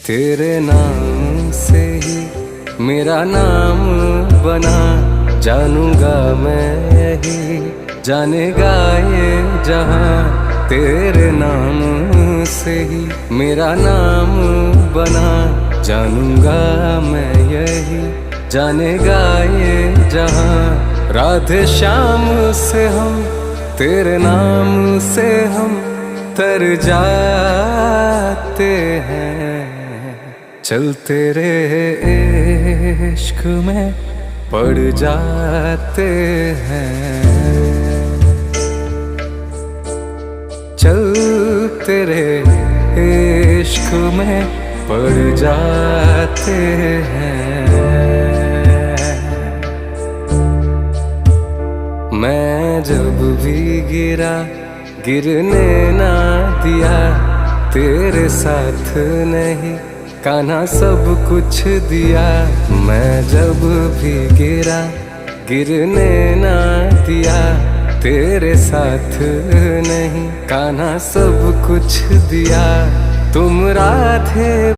तेरे नाम से ही मेरा नाम बना, जानूंगा मैं यही, जानेगा ये जहां। तेरे नाम से ही मेरा नाम बना, जानूंगा मैं यही, जानेगा ये जहां। राधे श्याम से हम, तेरे नाम से हम तर जाते हैं। चल तेरे इश्क में पड़ जाते हैं। चल तेरे इश्क में पड़ जाते हैं। मैं जब भी गिरा, गिरने ना दिया, तेरे साथ नहीं कान्हा सब कुछ दिया। मैं जब भी गिरा, गिरने ना दिया, तेरे साथ नहीं कान्हा सब कुछ दिया। तुम राधे